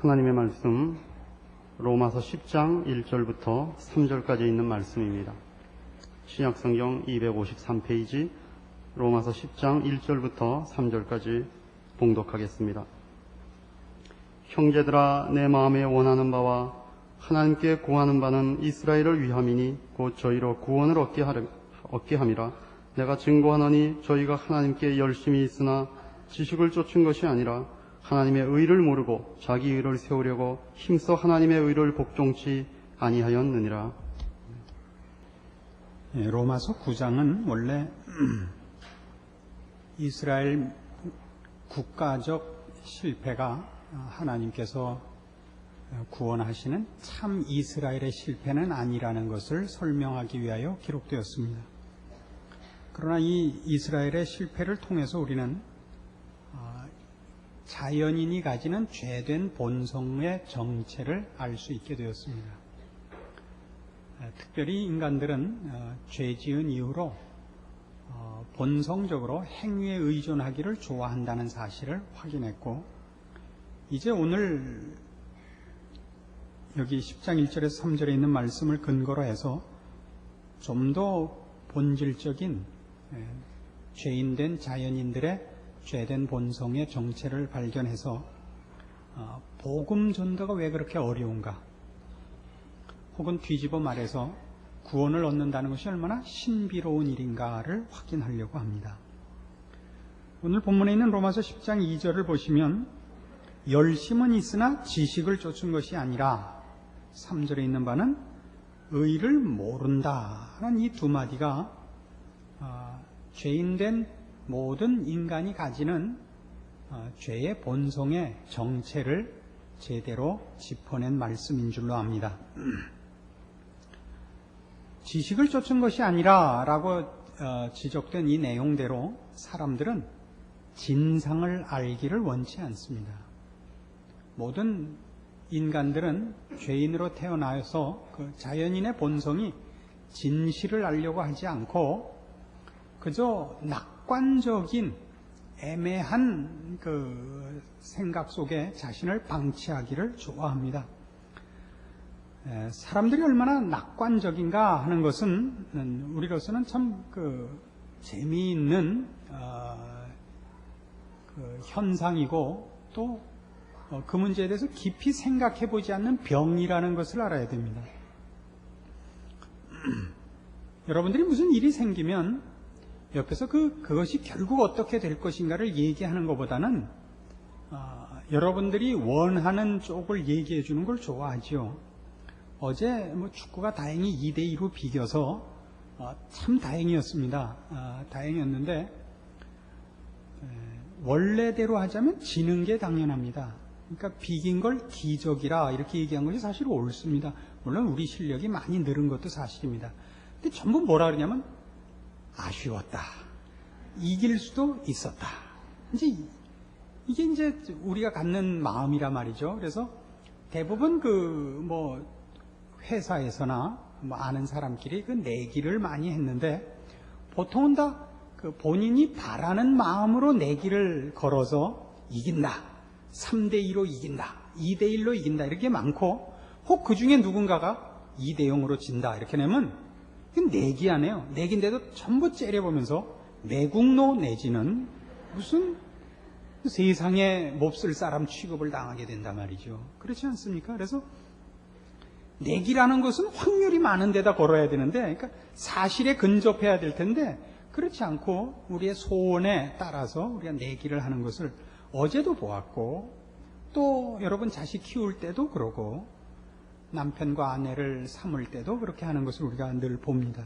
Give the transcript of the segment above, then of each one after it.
하나님의 말씀 로마서 10장 1절부터 3절까지 있는 말씀입니다. 신약성경 253페이지 로마서 10장 1절부터 3절까지 봉독하겠습니다. 형제들아, 내 마음에 원하는 바와 하나님께 구하는 바는 이스라엘을 위함이니 곧 저희로 구원을 얻게 함이라. 내가 증거하노니 저희가 하나님께 열심히 있으나 지식을 쫓은 것이 아니라 하나님의 의를 모르고 자기 의를 세우려고 힘써 하나님의 의를 복종치 아니하였느니라. 로마서 9장은 원래 이스라엘 국가적 실패가 하나님께서 구원하시는 참 이스라엘의 실패는 아니라는 것을 설명하기 위하여 기록되었습니다. 그러나 이 이스라엘의 실패를 통해서 우리는 자연인이 가지는 죄된 본성의 정체를 알 수 있게 되었습니다. 특별히 인간들은 죄 지은 이후로 본성적으로 행위에 의존하기를 좋아한다는 사실을 확인했고, 이제 오늘 여기 10장 1절에서 3절에 있는 말씀을 근거로 해서 좀 더 본질적인 죄인된 자연인들의 죄된 본성의 정체를 발견해서 복음 전도가 왜 그렇게 어려운가, 혹은 뒤집어 말해서 구원을 얻는다는 것이 얼마나 신비로운 일인가를 확인하려고 합니다. 오늘 본문에 있는 로마서 10장 2절을 보시면 열심은 있으나 지식을 쫓은 것이 아니라 3절에 있는 바는 의를 모른다는 이 두 마디가 죄인된 모든 인간이 가지는 죄의 본성의 정체를 제대로 짚어낸 말씀인 줄로 압니다. 지식을 쫓은 것이 아니라 라고 지적된 이 내용대로 사람들은 진상을 알기를 원치 않습니다. 모든 인간들은 죄인으로 태어나서 그 자연인의 본성이 진실을 알려고 하지 않고 그저 낙관적인 애매한 그 생각 속에 자신을 방치하기를 좋아합니다. 사람들이 얼마나 낙관적인가 하는 것은 우리로서는 참 재미있는 현상이고, 또 그 문제에 대해서 깊이 생각해 보지 않는 병이라는 것을 알아야 됩니다. 여러분들이 무슨 일이 생기면 옆에서 그것이 결국 어떻게 될 것인가를 얘기하는 것보다는 여러분들이 원하는 쪽을 얘기해 주는 걸 좋아하죠. 어제 축구가 다행히 2대2로 비겨서 참 다행이었습니다. 다행이었는데 원래대로 하자면 지는 게 당연합니다. 그러니까 비긴 걸 기적이라 이렇게 얘기한 것이 사실 옳습니다. 물론 우리 실력이 많이 늘은 것도 사실입니다. 근데 전부 뭐라 그러냐면 아쉬웠다, 이길 수도 있었다. 이게 이제 우리가 갖는 마음이라 말이죠. 그래서 대부분 회사에서나 아는 사람끼리 내기를 많이 했는데, 보통은 다 본인이 바라는 마음으로 내기를 걸어서 이긴다, 3대2로 이긴다, 2대1로 이긴다 이렇게 많고, 혹 그 중에 누군가가 2대0으로 진다 이렇게 내면 내기 안 해요. 내기인데도 전부 째려보면서 내국노 내지는 무슨 세상에 몹쓸 사람 취급을 당하게 된단 말이죠. 그렇지 않습니까? 그래서 내기라는 것은 확률이 많은 데다 걸어야 되는데, 그러니까 사실에 근접해야 될 텐데, 그렇지 않고 우리의 소원에 따라서 우리가 내기를 하는 것을 어제도 보았고, 또 여러분 자식 키울 때도 그러고 남편과 아내를 삼을 때도 그렇게 하는 것을 우리가 늘 봅니다.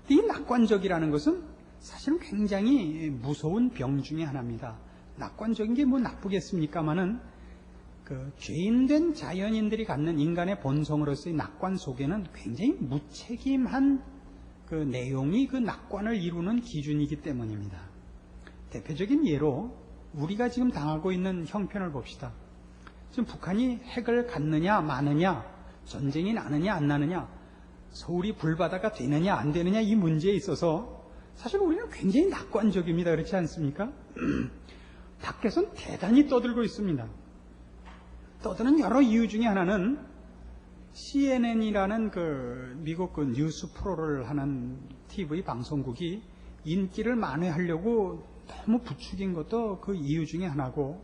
이 낙관적이라는 것은 사실은 굉장히 무서운 병 중에 하나입니다. 낙관적인 게 뭐 나쁘겠습니까마는 죄인된 자연인들이 갖는 인간의 본성으로서의 낙관 속에는 굉장히 무책임한 내용이 낙관을 이루는 기준이기 때문입니다. 대표적인 예로 우리가 지금 당하고 있는 형편을 봅시다. 지금 북한이 핵을 갖느냐 마느냐, 전쟁이 나느냐 안 나느냐, 서울이 불바다가 되느냐 안 되느냐, 이 문제에 있어서 사실 우리는 굉장히 낙관적입니다. 그렇지 않습니까? 밖에서는 대단히 떠들고 있습니다. 떠드는 여러 이유 중에 하나는 CNN이라는 그 미국 그 뉴스 프로를 하는 TV 방송국이 인기를 만회하려고 너무 부추긴 것도 그 이유 중에 하나고,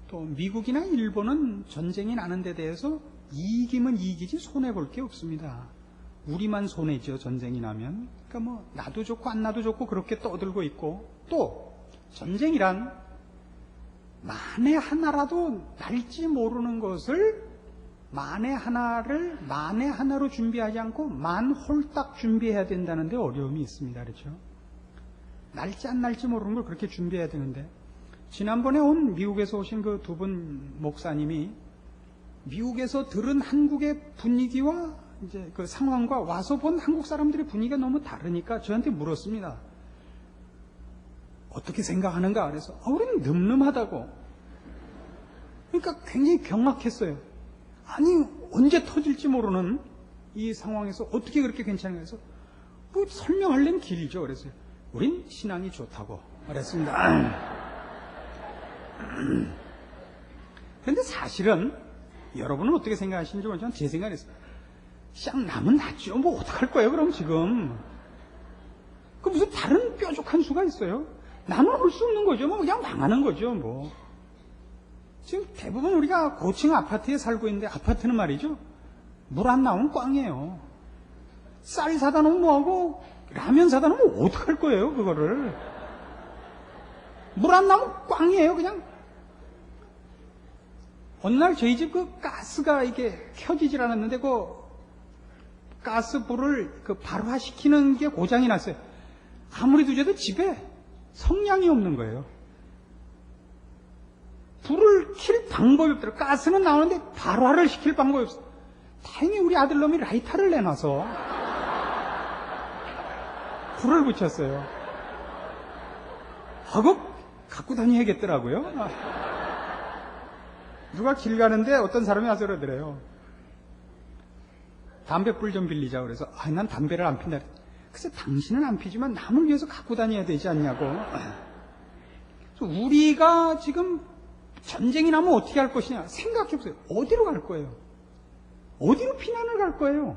또 미국이나 일본은 전쟁이 나는 데 대해서 이기면 이기지 손해볼 게 없습니다. 우리만 손해죠, 전쟁이 나면. 그러니까 뭐 나도 좋고 안 나도 좋고 그렇게 떠들고 있고, 또 전쟁이란 만에 하나라도 날지 모르는 것을 만에 하나로 준비하지 않고 만 홀딱 준비해야 된다는데 어려움이 있습니다. 그렇죠? 날지 안 날지 모르는 걸 그렇게 준비해야 되는데, 지난번에 미국에서 오신 그 두 분 목사님이 미국에서 들은 한국의 분위기와 이제 그 상황과 와서 본 한국 사람들의 분위기가 너무 다르니까 저한테 물었습니다. 어떻게 생각하는가? 그래서 우리는 늠름하다고. 그러니까 굉장히 경악했어요. 아니, 언제 터질지 모르는 이 상황에서 어떻게 그렇게 괜찮은가 해서 뭐 설명하려면 길죠. 그래서 우린 신앙이 좋다고 그랬습니다. 그런데 사실은 여러분은 어떻게 생각하시는지 모르지만 제 생각은 쌍 남은 낫죠. 뭐 어떡할 거예요 그럼 지금. 그 무슨 다른 뾰족한 수가 있어요. 나는 할 수 없는 거죠. 뭐 그냥 망하는 거죠. 뭐 지금 대부분 우리가 고층 아파트에 살고 있는데, 아파트는 말이죠, 물 안 나오면 꽝이에요. 쌀 사다 놓으면 뭐하고 라면 사다 놓으면 어떡할 거예요 그거를. 물 안 나오면 꽝이에요 그냥. 어느 날 저희 집 그 가스가 이게 켜지질 않았는데 그 가스불을 그 발화시키는 게 고장이 났어요. 아무리 두져도 집에 성냥이 없는 거예요. 불을 킬 방법이 없더라고요. 가스는 나오는데 발화를 시킬 방법이 없어요. 다행히 우리 아들놈이 라이터를 내놔서 불을 붙였어요. 하고 갖고 다녀야겠더라고요. 누가 길 가는데 어떤 사람이 와서 그러더래요. 담배불 좀 빌리자. 그래서 난 담배를 안 핀다. 글쎄 당신은 안 피지만 남을 위해서 갖고 다녀야 되지 않냐고. 우리가 지금 전쟁이 나면 어떻게 할 것이냐 생각해 보세요. 어디로 갈 거예요? 어디로 피난을 갈 거예요?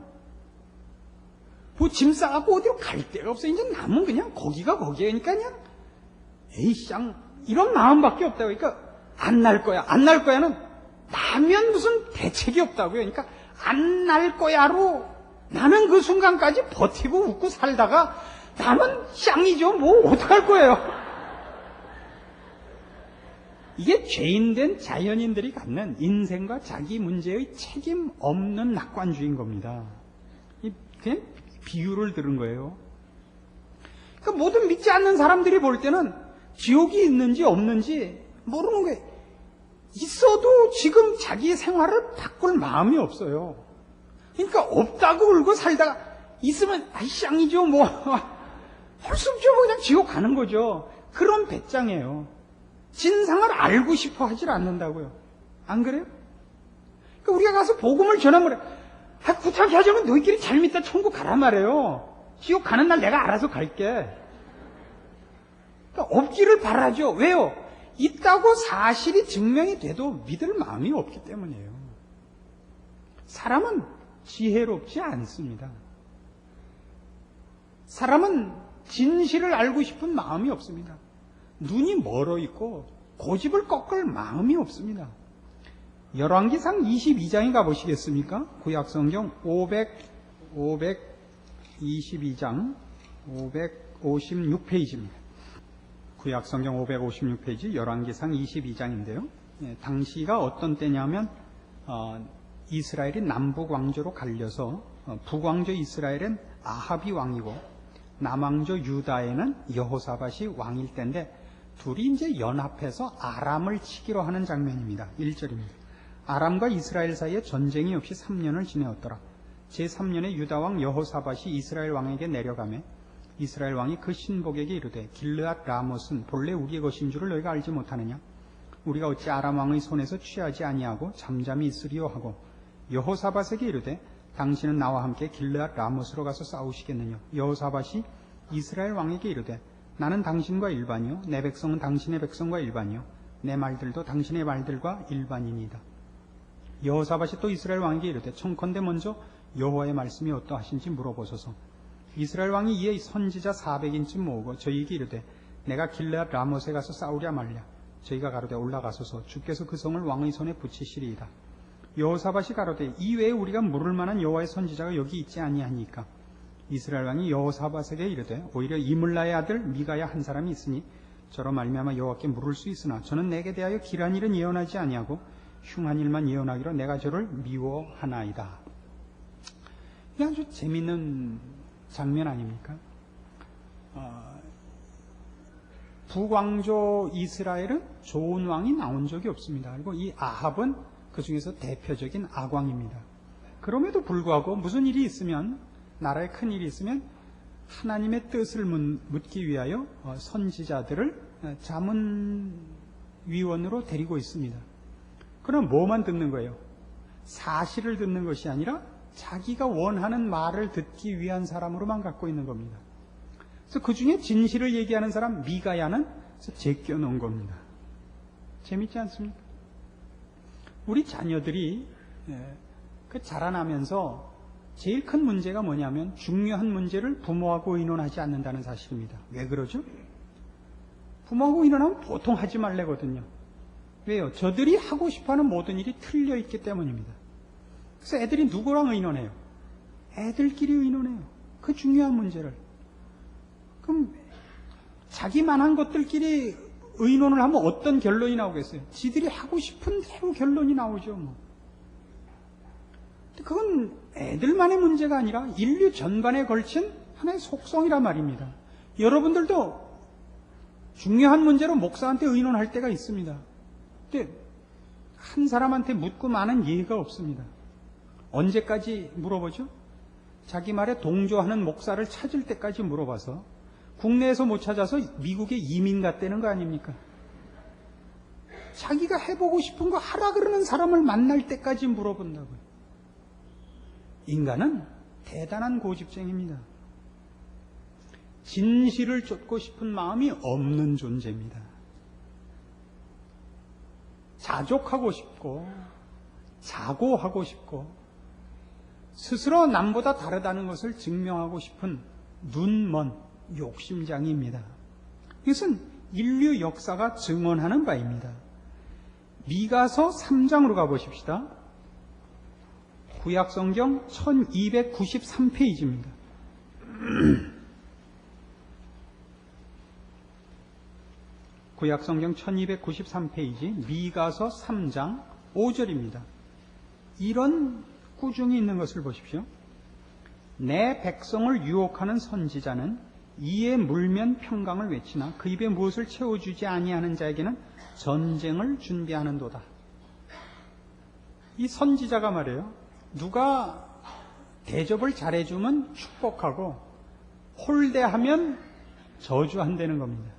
뭐 짐 싸갖고 어디로 갈 데가 없어요. 이제 남은 그냥 거기가 거기니까 그냥 에이쌍 이런 마음밖에 없다고. 그러니까 안 날 거야. 안 날 거야는 나면 무슨 대책이 없다고요. 그러니까 안 날 거야로 나는 그 순간까지 버티고 웃고 살다가 남은 쌍이죠. 뭐 어떡할 거예요? 이게 죄인된 자연인들이 갖는 인생과 자기 문제의 책임 없는 낙관주의인 겁니다. 그냥 비유를 들은 거예요. 그러니까 모든 믿지 않는 사람들이 볼 때는 지옥이 있는지 없는지 모르는 거예요. 있어도 지금 자기의 생활을 바꿀 마음이 없어요. 그러니까 없다고 울고 살다가 있으면 쌍이죠. 뭐 할 수 없죠. 뭐 그냥 지옥 가는 거죠. 그런 배짱이에요. 진상을 알고 싶어 하질 않는다고요. 안 그래요? 그러니까 우리가 가서 복음을 전하면 구차하게 하자면 너희끼리 잘 믿다 천국 가란 말이에요. 지옥 가는 날 내가 알아서 갈게. 그러니까 없기를 바라죠. 왜요? 있다고 사실이 증명이 돼도 믿을 마음이 없기 때문이에요. 사람은 지혜롭지 않습니다. 사람은 진실을 알고 싶은 마음이 없습니다. 눈이 멀어 있고 고집을 꺾을 마음이 없습니다. 열왕기상 22장에 가보시겠습니까? 구약성경 522장 556페이지입니다. 구약성경 556페이지 열왕기상 22장인데요. 당시가 어떤 때냐면 이스라엘이 남북 왕조로 갈려서 북왕조 이스라엘은 아합이 왕이고 남왕조 유다에는 여호사밧이 왕일 때인데 둘이 이제 연합해서 아람을 치기로 하는 장면입니다. 1절입니다. 아람과 이스라엘 사이에 전쟁이 없이 3년을 지내었더라. 제3년에 유다왕 여호사밧이 이스라엘 왕에게 내려가매 이스라엘 왕이 그 신복에게 이르되 길르앗 라못은 본래 우리의 것인 줄을 너희가 알지 못하느냐? 우리가 어찌 아람 왕의 손에서 취하지 아니하고 잠잠히 있으리요 하고 여호사밧에게 이르되 당신은 나와 함께 길르앗 라못으로 가서 싸우시겠느냐? 여호사밧이 이스라엘 왕에게 이르되 나는 당신과 일반이요 내 백성은 당신의 백성과 일반이요 내 말들도 당신의 말들과 일반이니이다. 여호사밧이 또 이스라엘 왕에게 이르되 청컨대 먼저 여호와의 말씀이 어떠하신지 물어보소서. 이스라엘 왕이 이에 선지자 400인쯤 모으고 저희에게 이르되 내가 길르앗 라못에 가서 싸우랴 말랴. 저희가 가로되 올라가소서. 주께서 그 성을 왕의 손에 붙이시리이다. 여호사밧이 가로되 이외에 우리가 물을 만한 여호와의 선지자가 여기 있지 아니하니까. 이스라엘 왕이 여호사밧에게 이르되 오히려 이물라의 아들 미가야 한 사람이 있으니 저로 말미암아 여호와께 물을 수 있으나 저는 내게 대하여 길한 일은 예언하지 아니하고 흉한 일만 예언하기로 내가 저를 미워하나이다. 이게 아주 재미있는 장면 아닙니까? 북왕조 이스라엘은 좋은 왕이 나온 적이 없습니다. 그리고 이 아합은 그 중에서 대표적인 악왕입니다. 그럼에도 불구하고 무슨 일이 있으면, 나라에 큰 일이 있으면 하나님의 뜻을 묻기 위하여 선지자들을 자문위원으로 데리고 있습니다. 그럼 뭐만 듣는 거예요? 사실을 듣는 것이 아니라 자기가 원하는 말을 듣기 위한 사람으로만 갖고 있는 겁니다. 그래서 그 중에 진실을 얘기하는 사람 미가야는 제껴놓은 겁니다. 재밌지 않습니까? 우리 자녀들이 자라나면서 제일 큰 문제가 뭐냐면 중요한 문제를 부모하고 의논하지 않는다는 사실입니다. 왜 그러죠? 부모하고 의논하면 보통 하지 말래거든요. 왜요? 저들이 하고 싶어하는 모든 일이 틀려 있기 때문입니다. 그래서 애들이 누구랑 의논해요? 애들끼리 의논해요. 그 중요한 문제를. 그럼 자기만한 것들끼리 의논을 하면 어떤 결론이 나오겠어요? 지들이 하고 싶은 대로 결론이 나오죠. 뭐. 그건 애들만의 문제가 아니라 인류 전반에 걸친 하나의 속성이란 말입니다. 여러분들도 중요한 문제로 목사한테 의논할 때가 있습니다. 근데 한 사람한테 묻고 마는 예의가 없습니다. 언제까지 물어보죠? 자기 말에 동조하는 목사를 찾을 때까지 물어봐서 국내에서 못 찾아서 미국에 이민 갔다는 거 아닙니까? 자기가 해보고 싶은 거 하라 그러는 사람을 만날 때까지 물어본다고요. 인간은 대단한 고집쟁입니다. 진실을 쫓고 싶은 마음이 없는 존재입니다. 자족하고 싶고 자고하고 싶고 스스로 남보다 다르다는 것을 증명하고 싶은 눈먼 욕심장입니다. 이것은 인류 역사가 증언하는 바입니다. 미가서 3장으로 가보십시다. 구약성경 1293페이지입니다. 구약성경 1293페이지 미가서 3장 5절입니다. 이런 꾸중이 있는 것을 보십시오. 내 백성을 유혹하는 선지자는 이에 물면 평강을 외치나 그 입에 무엇을 채워주지 아니하는 자에게는 전쟁을 준비하는도다. 이 선지자가 말이에요. 누가 대접을 잘해주면 축복하고 홀대하면 저주한다는 겁니다.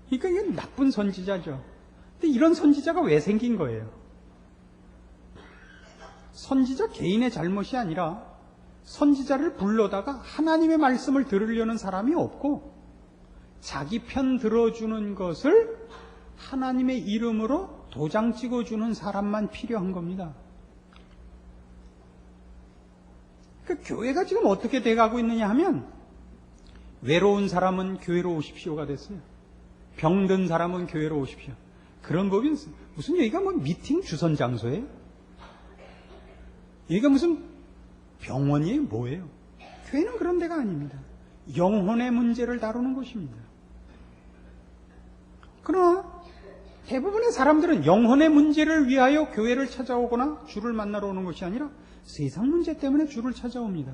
그러니까 이건 나쁜 선지자죠. 근데 이런 선지자가 왜 생긴 거예요? 선지자 개인의 잘못이 아니라 선지자를 불러다가 하나님의 말씀을 들으려는 사람이 없고 자기 편 들어주는 것을 하나님의 이름으로 도장 찍어주는 사람만 필요한 겁니다. 그 교회가 지금 어떻게 돼가고 있느냐 하면 외로운 사람은 교회로 오십시오가 됐어요. 병든 사람은 교회로 오십시오. 그런 법이 무슨 여기가 뭐 미팅 주선 장소예요? 여기가 무슨 병원이에요? 뭐예요? 교회는 그런 데가 아닙니다. 영혼의 문제를 다루는 곳입니다. 그러나 대부분의 사람들은 영혼의 문제를 위하여 교회를 찾아오거나 주를 만나러 오는 것이 아니라 세상 문제 때문에 주를 찾아옵니다.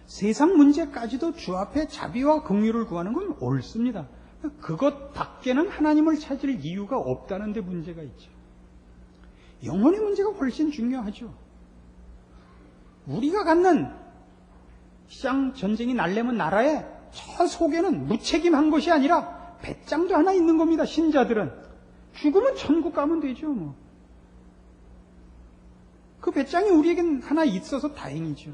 세상 문제까지도 주 앞에 자비와 긍휼을 구하는 건 옳습니다. 그것 밖에는 하나님을 찾을 이유가 없다는 데 문제가 있죠. 영혼의 문제가 훨씬 중요하죠. 우리가 갖는 시장 전쟁이 날려면 나라에 저 속에는 무책임한 것이 아니라 배짱도 하나 있는 겁니다. 신자들은 죽으면 천국 가면 되죠. 뭐. 그 배짱이 우리에겐 하나 있어서 다행이죠.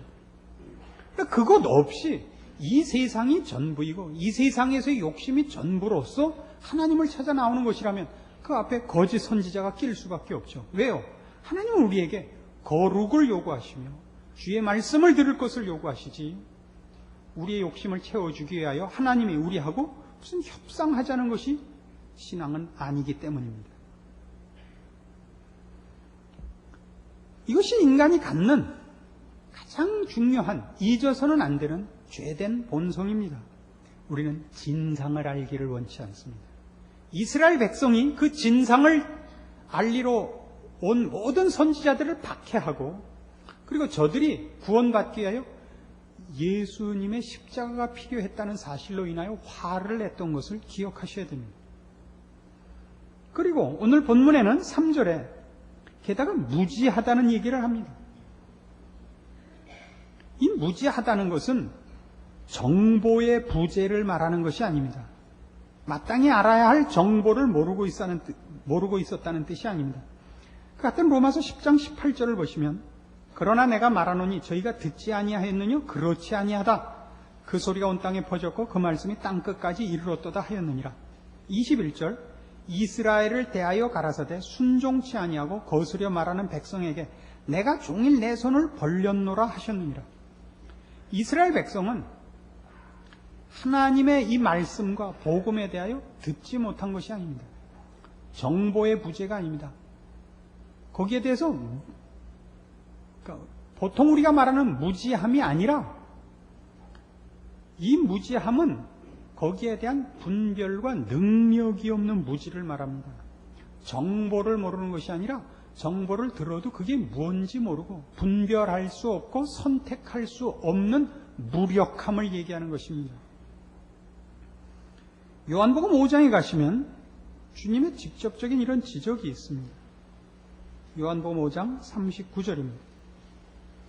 그러니까 그것 없이 이 세상이 전부이고 이 세상에서의 욕심이 전부로서 하나님을 찾아 나오는 것이라면 그 앞에 거짓 선지자가 낄 수밖에 없죠. 왜요? 하나님은 우리에게 거룩을 요구하시며 주의 말씀을 들을 것을 요구하시지, 우리의 욕심을 채워주기 위하여 하나님이 우리하고 무슨 협상하자는 것이 신앙은 아니기 때문입니다. 이것이 인간이 갖는 가장 중요한, 잊어서는 안 되는 죄된 본성입니다. 우리는 진상을 알기를 원치 않습니다. 이스라엘 백성이 그 진상을 알리러 온 모든 선지자들을 박해하고, 그리고 저들이 구원받기 위하여 예수님의 십자가가 필요했다는 사실로 인하여 화를 냈던 것을 기억하셔야 됩니다. 그리고 오늘 본문에는 3절에 게다가 무지하다는 얘기를 합니다. 이 무지하다는 것은 정보의 부재를 말하는 것이 아닙니다. 마땅히 알아야 할 정보를 모르고 있었다는 뜻이 아닙니다. 그 같은 로마서 10장 18절을 보시면, 그러나 내가 말하노니 저희가 듣지 아니하였느냐? 그렇지 아니하다. 그 소리가 온 땅에 퍼졌고 그 말씀이 땅끝까지 이르렀도다 하였느니라. 21절, 이스라엘을 대하여 가라사대 순종치 아니하고 거스려 말하는 백성에게 내가 종일 내 손을 벌렸노라 하셨느니라. 이스라엘 백성은 하나님의 이 말씀과 복음에 대하여 듣지 못한 것이 아닙니다. 정보의 부재가 아닙니다. 거기에 대해서 보통 우리가 말하는 무지함이 아니라, 이 무지함은 거기에 대한 분별과 능력이 없는 무지를 말합니다. 정보를 모르는 것이 아니라 정보를 들어도 그게 뭔지 모르고 분별할 수 없고 선택할 수 없는 무력함을 얘기하는 것입니다. 요한복음 5장에 가시면 주님의 직접적인 이런 지적이 있습니다. 요한복음 5장 39절입니다.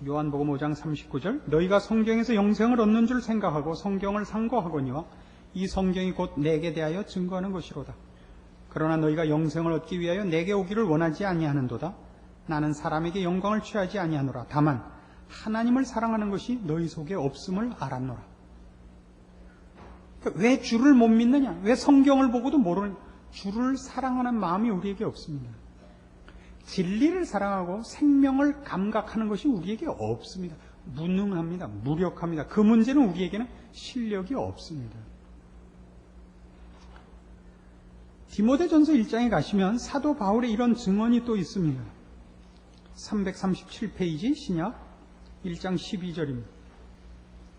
요한복음 5장 39절, 너희가 성경에서 영생을 얻는 줄 생각하고 성경을 상고하거니와 이 성경이 곧 내게 대하여 증거하는 것이로다. 그러나 너희가 영생을 얻기 위하여 내게 오기를 원하지 아니하는도다. 나는 사람에게 영광을 취하지 아니하노라. 다만 하나님을 사랑하는 것이 너희 속에 없음을 알았노라. 왜 주를 못 믿느냐? 왜 성경을 보고도 모르는, 주를 사랑하는 마음이 우리에게 없습니다. 진리를 사랑하고 생명을 감각하는 것이 우리에게 없습니다. 무능합니다. 무력합니다. 그 문제는 우리에게는 실력이 없습니다. 디모데전서 1장에 가시면 사도 바울의 이런 증언이 또 있습니다. 337페이지 신약 1장 12절입니다.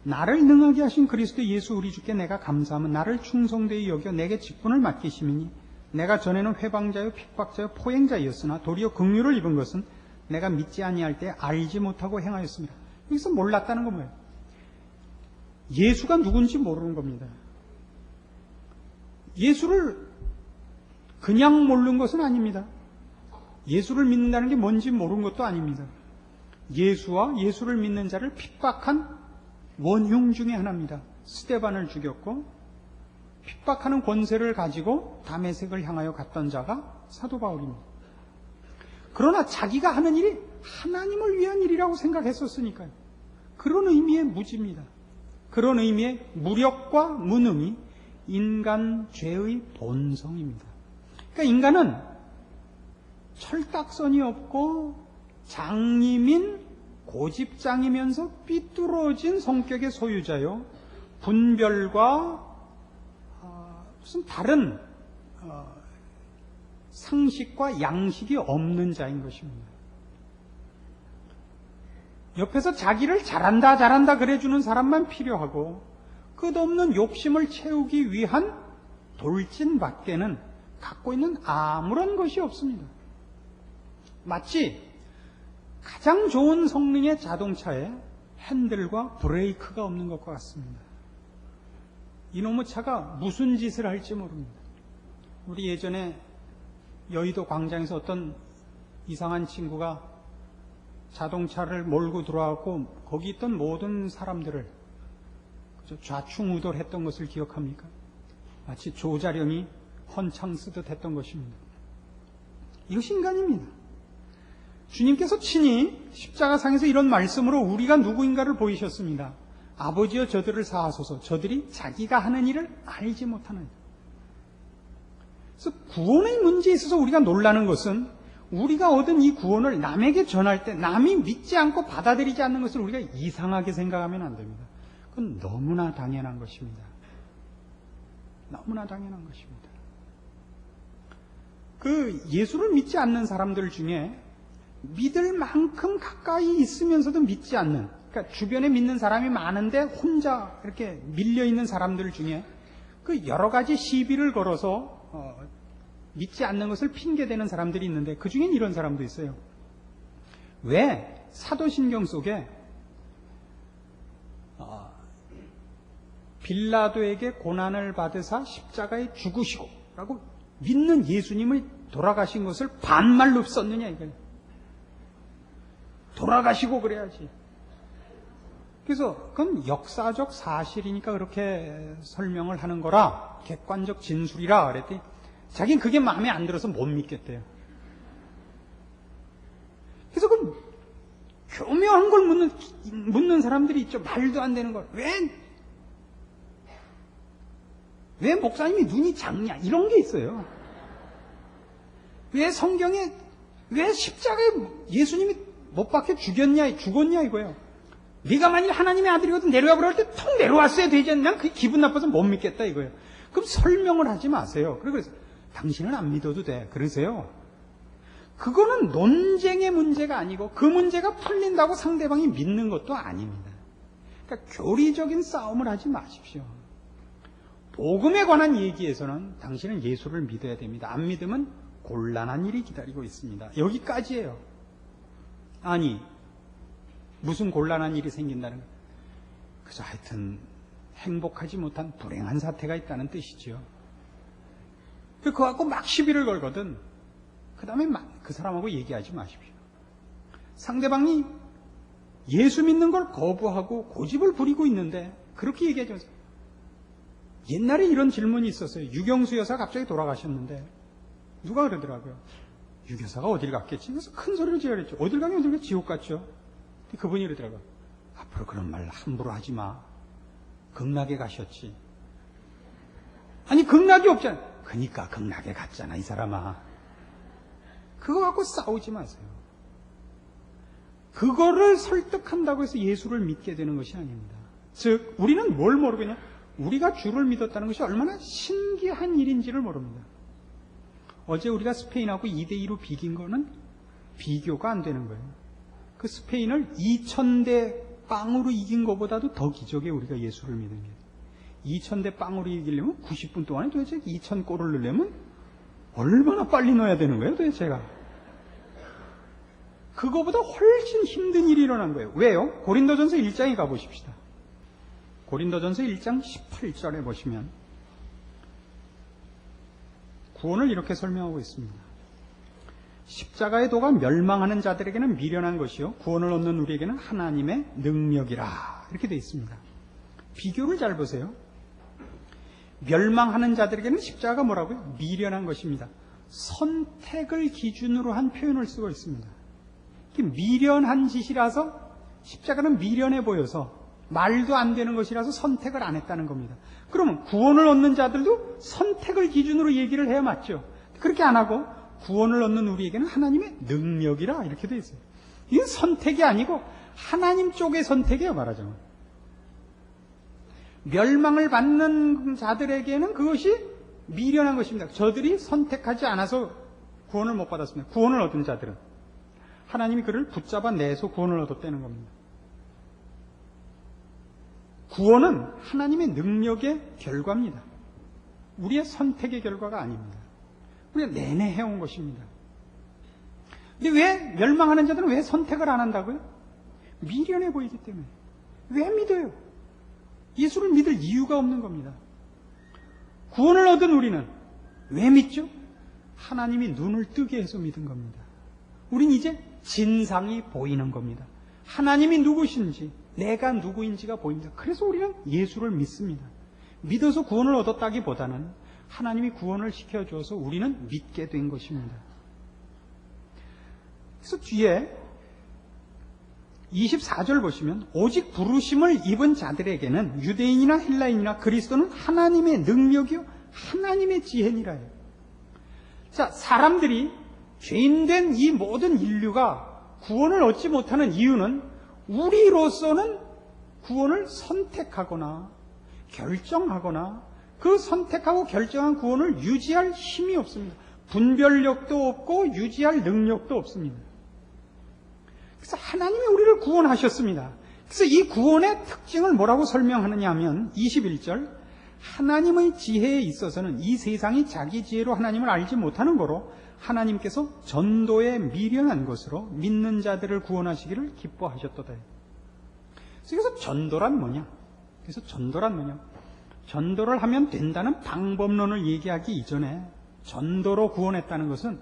나를 능하게 하신 그리스도 예수 우리 주께 내가 감사하면 나를 충성되이 여겨 내게 직분을 맡기심이니 내가 전에는 회방자요 핍박자요 포행자였으나 도리어 긍휼을 입은 것은 내가 믿지 아니할 때 알지 못하고 행하였습니다. 여기서 몰랐다는 건 뭐예요? 예수가 누군지 모르는 겁니다. 예수를 그냥 모르는 것은 아닙니다. 예수를 믿는다는 게 뭔지 모르는 것도 아닙니다. 예수와 예수를 믿는 자를 핍박한 원흉 중에 하나입니다. 스데반을 죽였고 핍박하는 권세를 가지고 다메섹을 향하여 갔던 자가 사도 바울입니다. 그러나 자기가 하는 일이 하나님을 위한 일이라고 생각했었으니까요. 그런 의미의 무지입니다. 그런 의미의 무력과 무능이 인간 죄의 본성입니다. 그러니까 인간은 철딱선이 없고 장님인 고집장이면서 삐뚤어진 성격의 소유자요, 분별과 무슨 다른 상식과 양식이 없는 자인 것입니다. 옆에서 자기를 잘한다 그래주는 사람만 필요하고 끝없는 욕심을 채우기 위한 돌진밖에는 갖고 있는 아무런 것이 없습니다. 마치 가장 좋은 성능의 자동차에 핸들과 브레이크가 없는 것과 같습니다. 이놈의 차가 무슨 짓을 할지 모릅니다. 우리 예전에 여의도 광장에서 어떤 이상한 친구가 자동차를 몰고 들어와서 거기 있던 모든 사람들을 좌충우돌했던 것을 기억합니까? 마치 조자령이 헌창 쓰듯 했던 것입니다. 이것이 인간입니다. 주님께서 친히 십자가상에서 이런 말씀으로 우리가 누구인가를 보이셨습니다. 아버지여 저들을 사하소서. 저들이 자기가 하는 일을 알지 못하는. 그래서 구원의 문제에 있어서 우리가 놀라는 것은 우리가 얻은 이 구원을 남에게 전할 때 남이 믿지 않고 받아들이지 않는 것을 우리가 이상하게 생각하면 안 됩니다. 그건 너무나 당연한 것입니다. 너무나 당연한 것입니다. 그 예수를 믿지 않는 사람들 중에 믿을 만큼 가까이 있으면서도 믿지 않는, 그러니까 주변에 믿는 사람이 많은데 혼자 이렇게 밀려 있는 사람들 중에 그 여러 가지 시비를 걸어서 믿지 않는 것을 핑계대는 사람들이 있는데 그 중엔 이런 사람도 있어요. 왜 사도신경 속에 빌라도에게 고난을 받으사 십자가에 죽으시고 라고 믿는 예수님을 돌아가신 것을 반말로 썼느냐 이거예요. 돌아가시고 그래야지. 그래서 그건 역사적 사실이니까 그렇게 설명을 하는 거라, 객관적 진술이라 그랬더니 자기는 그게 마음에 안 들어서 못 믿겠대요. 그래서 그 교묘한 걸 묻는 사람들이 있죠. 말도 안 되는 걸. 왜 목사님이 눈이 작냐? 이런 게 있어요. 왜 성경에, 왜 십자가에 예수님이 못 박혀 죽었냐 이거예요. 네가 만일 하나님의 아들이거든 내려와 보라 할 때 통 내려왔어야 되지 않냐? 그게 기분 나빠서 못 믿겠다 이거예요. 그럼 설명을 하지 마세요. 그래서 당신은 안 믿어도 돼. 그러세요. 그거는 논쟁의 문제가 아니고 그 문제가 풀린다고 상대방이 믿는 것도 아닙니다. 그러니까 교리적인 싸움을 하지 마십시오. 복음에 관한 얘기에서는 당신은 예수를 믿어야 됩니다. 안 믿으면 곤란한 일이 기다리고 있습니다. 여기까지예요. 아니, 무슨 곤란한 일이 생긴다는 거예요. 그래서 하여튼 행복하지 못한 불행한 사태가 있다는 뜻이죠. 그거 갖고 막 시비를 걸거든. 그 다음에 그 사람하고 얘기하지 마십시오. 상대방이 예수 믿는 걸 거부하고 고집을 부리고 있는데 그렇게 얘기하지 마세요. 옛날에 이런 질문이 있었어요. 유경수 여사 갑자기 돌아가셨는데 누가 그러더라고요. 유 여사가 어딜 갔겠지? 그래서 큰 소리를 지르랬죠. 어딜 가면 어딜 가? 지옥 갔죠. 그분이 그러더라고요. 앞으로 그런 말 함부로 하지 마. 극락에 가셨지. 아니 극락이 없잖아. 그러니까 극락에 갔잖아 이 사람아. 그거 갖고 싸우지 마세요. 그거를 설득한다고 해서 예수를 믿게 되는 것이 아닙니다. 즉 우리는 뭘 모르겠냐? 우리가 주를 믿었다는 것이 얼마나 신기한 일인지를 모릅니다. 어제 우리가 스페인하고 2대2로 비긴 거는 비교가 안 되는 거예요. 그 스페인을 2000대 빵으로 이긴 것보다도 더 기적에 우리가 예수를 믿은 게. 2000대 빵으로 이기려면 90분 동안에 도대체 2000골을 넣으려면 얼마나 빨리 넣어야 되는 거예요 도대체가. 그거보다 훨씬 힘든 일이 일어난 거예요. 왜요? 고린도전서 1장에 가보십시다. 고린도전서 1장 18절에 보시면 구원을 이렇게 설명하고 있습니다. 십자가의 도가 멸망하는 자들에게는 미련한 것이요 구원을 얻는 우리에게는 하나님의 능력이라 이렇게 되어 있습니다. 비교를 잘 보세요. 멸망하는 자들에게는 십자가가 뭐라고요? 미련한 것입니다. 선택을 기준으로 한 표현을 쓰고 있습니다. 미련한 짓이라서 십자가는 미련해 보여서 말도 안 되는 것이라서 선택을 안 했다는 겁니다. 그러면 구원을 얻는 자들도 선택을 기준으로 얘기를 해야 맞죠. 그렇게 안 하고 구원을 얻는 우리에게는 하나님의 능력이라 이렇게 되어 있어요. 이건 선택이 아니고 하나님 쪽의 선택이에요 말하자면. 멸망을 받는 자들에게는 그것이 미련한 것입니다. 저들이 선택하지 않아서 구원을 못 받았습니다. 구원을 얻은 자들은 하나님이 그를 붙잡아 내서 구원을 얻었다는 겁니다. 구원은 하나님의 능력의 결과입니다. 우리의 선택의 결과가 아닙니다. 우리가 내내 해온 것입니다. 근데 왜 멸망하는 자들은 왜 선택을 안 한다고요? 미련해 보이기 때문에. 왜 믿어요? 예수를 믿을 이유가 없는 겁니다. 구원을 얻은 우리는 왜 믿죠? 하나님이 눈을 뜨게 해서 믿은 겁니다. 우린 이제 진상이 보이는 겁니다. 하나님이 누구신지 내가 누구인지가 보입니다. 그래서 우리는 예수를 믿습니다. 믿어서 구원을 얻었다기보다는 하나님이 구원을 시켜줘서 우리는 믿게 된 것입니다. 그래서 뒤에 24절 보시면 오직 부르심을 입은 자들에게는 유대인이나 헬라인이나 그리스도는 하나님의 능력이요 하나님의 지혜니라 해요. 자, 사람들이 죄인된 이 모든 인류가 구원을 얻지 못하는 이유는 우리로서는 구원을 선택하거나 결정하거나 그 선택하고 결정한 구원을 유지할 힘이 없습니다. 분별력도 없고 유지할 능력도 없습니다. 그래서 하나님이 우리를 구원하셨습니다. 그래서 이 구원의 특징을 뭐라고 설명하느냐 하면 21절 하나님의 지혜에 있어서는 이 세상이 자기 지혜로 하나님을 알지 못하는 거로 하나님께서 전도에 미련한 것으로 믿는 자들을 구원하시기를 기뻐하셨도다. 그래서 전도란 뭐냐? 전도를 하면 된다는 방법론을 얘기하기 이전에 전도로 구원했다는 것은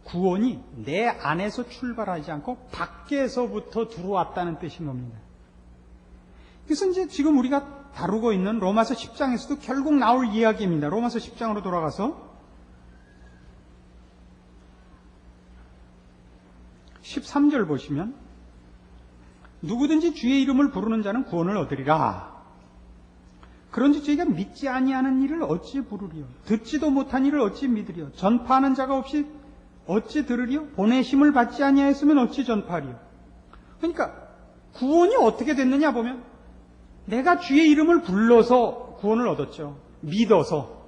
구원이 내 안에서 출발하지 않고 밖에서부터 들어왔다는 뜻인 겁니다. 그래서 이제 지금 우리가 다루고 있는 로마서 10장에서도 결국 나올 이야기입니다. 로마서 10장으로 돌아가서 13절 보시면 누구든지 주의 이름을 부르는 자는 구원을 얻으리라. 그런지 저희가 믿지 아니하는 일을 어찌 부르리요? 듣지도 못한 일을 어찌 믿으리요? 전파하는 자가 없이 어찌 들으리요? 보내심을 받지 아니하였으면 어찌 전파하리요? 그러니까 구원이 어떻게 됐느냐 보면 내가 주의 이름을 불러서 구원을 얻었죠. 믿어서.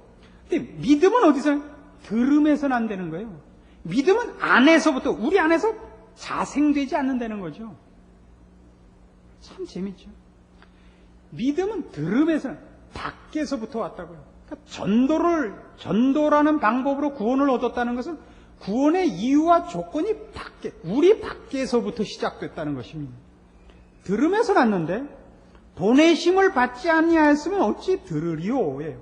근데 믿음은 어디서? 들음에서는 안 되는 거예요. 믿음은 안에서부터, 우리 안에서 자생되지 않는다는 거죠. 참 재밌죠. 믿음은 들음에서는 밖에서부터 왔다고요. 그러니까 전도라는 방법으로 구원을 얻었다는 것은 구원의 이유와 조건이 우리 밖에서부터 시작됐다는 것입니다. 들음에서 났는데 보내심을 받지 아니하였으면 어찌 들으리오예요.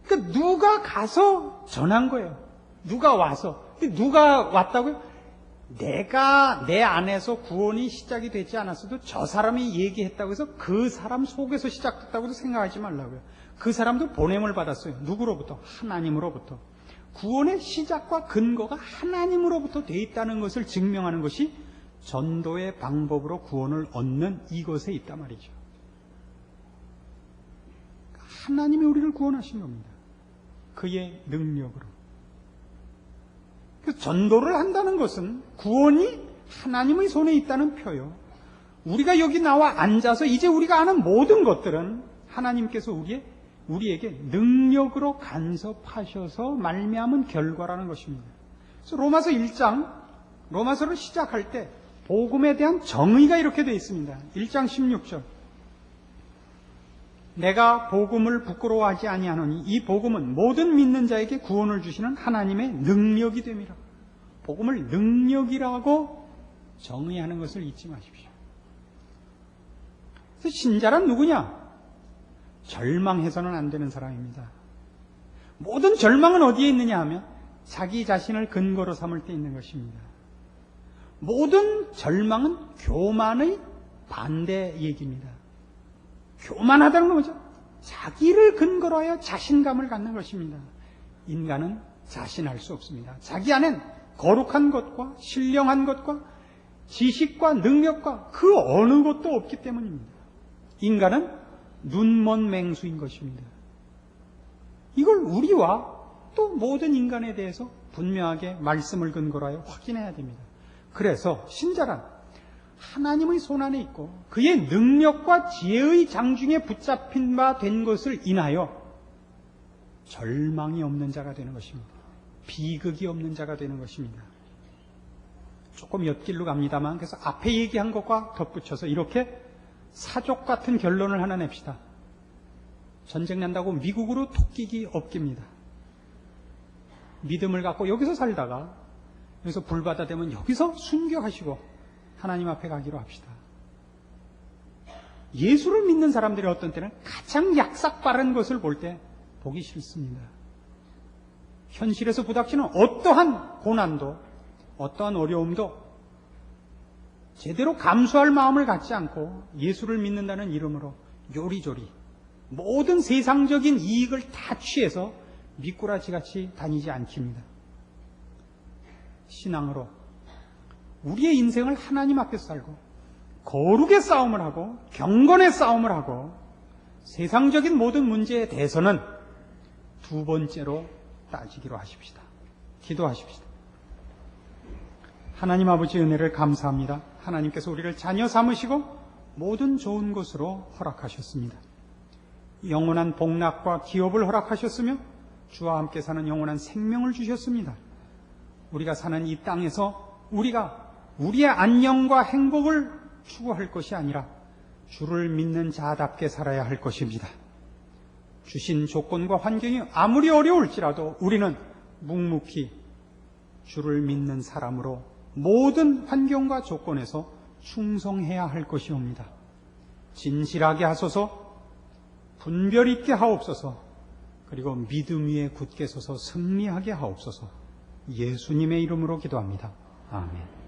그러니까 누가 가서 전한 거예요. 누가 와서. 누가 왔다고요? 내가 내 안에서 구원이 시작이 되지 않았어도 저 사람이 얘기했다고 해서 그 사람 속에서 시작됐다고도 생각하지 말라고요. 그 사람도 보냄을 받았어요. 누구로부터? 하나님으로부터. 구원의 시작과 근거가 하나님으로부터 돼 있다는 것을 증명하는 것이 전도의 방법으로 구원을 얻는 이것에 있단 말이죠. 하나님이 우리를 구원하신 겁니다. 그의 능력으로. 전도를 한다는 것은 구원이 하나님의 손에 있다는 표요. 우리가 여기 나와 앉아서 이제 우리가 아는 모든 것들은 하나님께서 우리에게 능력으로 간섭하셔서 말미암은 결과라는 것입니다. 그래서 로마서 1장, 로마서를 시작할 때 복음에 대한 정의가 이렇게 되어 있습니다. 1장 16절. 내가 복음을 부끄러워하지 아니하노니 이 복음은 모든 믿는 자에게 구원을 주시는 하나님의 능력이 됨이라. 복음을 능력이라고 정의하는 것을 잊지 마십시오. 그래서 신자란 누구냐? 절망해서는 안 되는 사람입니다. 모든 절망은 어디에 있느냐 하면 자기 자신을 근거로 삼을 때 있는 것입니다. 모든 절망은 교만의 반대 얘기입니다. 교만하다는 건 뭐죠? 자기를 근거로 하여 자신감을 갖는 것입니다. 인간은 자신할 수 없습니다. 자기 안엔 거룩한 것과 신령한 것과 지식과 능력과 그 어느 것도 없기 때문입니다. 인간은 눈먼 맹수인 것입니다. 이걸 우리와 또 모든 인간에 대해서 분명하게 말씀을 근거로 하여 확인해야 됩니다. 그래서 신자란 하나님의 손안에 있고 그의 능력과 지혜의 장중에 붙잡힌 바 된 것을 인하여 절망이 없는 자가 되는 것입니다. 비극이 없는 자가 되는 것입니다. 조금 옆길로 갑니다만 그래서 앞에 얘기한 것과 덧붙여서 이렇게 사족 같은 결론을 하나 냅시다. 전쟁 난다고 미국으로 토끼기 없깁니다. 믿음을 갖고 여기서 살다가 여기서 불바다 되면 여기서 순교하시고 하나님 앞에 가기로 합시다. 예수를 믿는 사람들이 어떤 때는 가장 약삭 빠른 것을 볼 때 보기 싫습니다. 현실에서 부닥치는 어떠한 고난도 어떠한 어려움도 제대로 감수할 마음을 갖지 않고 예수를 믿는다는 이름으로 요리조리 모든 세상적인 이익을 다 취해서 미꾸라지같이 다니지 않습니다. 신앙으로 우리의 인생을 하나님 앞에서 살고 거룩의 싸움을 하고 경건의 싸움을 하고 세상적인 모든 문제에 대해서는 두 번째로 따지기로 하십시다. 기도하십시다. 하나님 아버지 은혜를 감사합니다. 하나님께서 우리를 자녀 삼으시고 모든 좋은 것으로 허락하셨습니다. 영원한 복락과 기업을 허락하셨으며 주와 함께 사는 영원한 생명을 주셨습니다. 우리가 사는 이 땅에서 우리가 우리의 안녕과 행복을 추구할 것이 아니라 주를 믿는 자답게 살아야 할 것입니다. 주신 조건과 환경이 아무리 어려울지라도 우리는 묵묵히 주를 믿는 사람으로 모든 환경과 조건에서 충성해야 할 것이옵니다. 진실하게 하소서, 분별 있게 하옵소서, 그리고 믿음 위에 굳게 서서 승리하게 하옵소서. 예수님의 이름으로 기도합니다. 아멘.